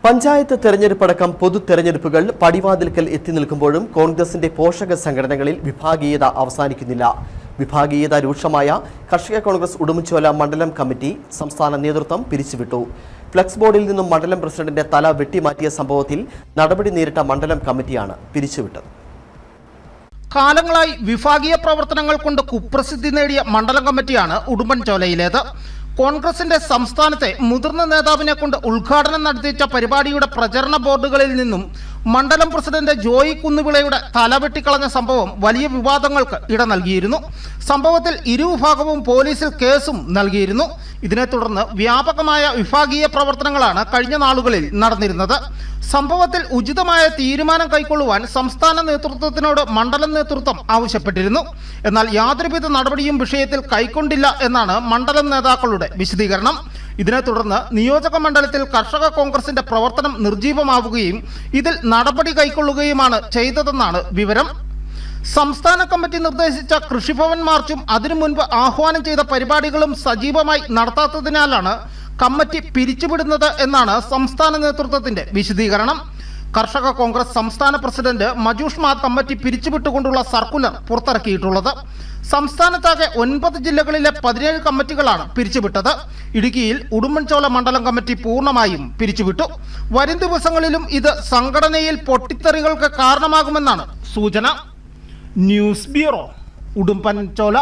പഞ്ചായത്ത് തെരഞ്ഞെടുപ്പടക്കം പൊതു തെരഞ്ഞെടുപ്പുകൾ പടിവാതിൽക്കൽ എത്തി നിൽക്കുമ്പോഴും കോൺഗ്രസിന്റെ പോഷക സംഘടനകളിൽ വിഭാഗീയത അവസാനിക്കുന്നില്ല. വിഭാഗീയത രൂക്ഷമായ കർഷക കോൺഗ്രസ് ഉടുമ്പൻചോല മണ്ഡലം കമ്മിറ്റി സംസ്ഥാന നേതൃത്വം പിരിച്ചുവിട്ടു. ഫ്ലക്സ് ബോർഡിൽ നിന്നും മണ്ഡലം പ്രസിഡന്റിന്റെ തല വെട്ടിമാറ്റിയ സംഭവത്തിൽ നടപടി നേരിട്ട മണ്ഡലം കമ്മിറ്റിയാണ് പിരിച്ചുവിട്ടത്. കാലങ്ങളായി വിഭാഗീയ പ്രവർത്തനങ്ങൾ കൊണ്ട് കുപ്രസിദ്ധി നേടിയ മണ്ഡലം കമ്മിറ്റിയാണ് ഉടുമ്പൻചോലയിലേത്. കോൺഗ്രസിന്റെ സംസ്ഥാനത്തെ മുതിർന്ന നേതാവിനെ കൊണ്ട് ഉദ്ഘാടനം നടത്തിച്ച പരിപാടിയുടെ പ്രചരണ ബോർഡുകളിൽ നിന്നും മണ്ഡലം പ്രസിഡന്റ് ജോയി കുന്നുവിളയുടെ തലവെട്ടിക്കളഞ്ഞ സംഭവം വലിയ വിവാദങ്ങൾക്ക് ഇട നൽകിയിരുന്നു. സംഭവത്തിൽ ഇരുവിഭാഗവും പോലീസിൽ കേസും നൽകിയിരുന്നു. ഇതിനെ തുടർന്ന് വ്യാപകമായ വിഭാഗീയ പ്രവർത്തനങ്ങളാണ് കഴിഞ്ഞ നാളുകളിൽ നടന്നിരുന്നത്. സംഭവത്തിൽ ഉചിതമായ തീരുമാനം കൈക്കൊള്ളുവാൻ സംസ്ഥാന നേതൃത്വത്തിനോട് മണ്ഡലം നേതൃത്വം ആവശ്യപ്പെട്ടിരുന്നു. എന്നാൽ യാതൊരുവിധ നടപടിയും വിഷയത്തിൽ കൈക്കൊണ്ടില്ല എന്നാണ് മണ്ഡലം നേതാക്കളുടെ വിശദീകരണം. ഇതിനെ തുടർന്ന് നിയോജക മണ്ഡലത്തിൽ കർഷക കോൺഗ്രസിന്റെ പ്രവർത്തനം നിർജീവമാവുകയും ഇതിൽ നടപടി കൈക്കൊള്ളുകയുമാണ് ചെയ്തതെന്നാണ് വിവരം. സംസ്ഥാന കമ്മിറ്റി നിർദ്ദേശിച്ച കൃഷിഭവൻ മാർച്ചും അതിനു മുൻപ് ആഹ്വാനം ചെയ്ത പരിപാടികളും സജീവമായി നടത്താത്തതിനാലാണ് കമ്മിറ്റി പിരിച്ചുവിടുന്നത് എന്നാണ് സംസ്ഥാന നേതൃത്വത്തിന്റെ വിശദീകരണം. കർഷക കോൺഗ്രസ് സംസ്ഥാന പ്രസിഡന്റ് മജൂഷ് മാ കമ്മിറ്റി പിരിച്ചുവിട്ടുകൊണ്ടുള്ള സർക്കുലർ പുറത്തിറക്കിയിട്ടുള്ളത്. സംസ്ഥാനത്താകെ 9 ജില്ലകളിലെ 17 കമ്മിറ്റികളാണ് പിരിച്ചുവിട്ടത്. ഇടുക്കിയിൽ ഉടുമ്പൻചോല മണ്ഡലം കമ്മിറ്റി പൂർണ്ണമായും പിരിച്ചുവിട്ടു. വരും ദിവസങ്ങളിലും ഇത് സംഘടനയിൽ പൊട്ടിത്തെറികൾക്ക് കാരണമാകുമെന്നാണ് സൂചന. News bureau, Udumbanchola.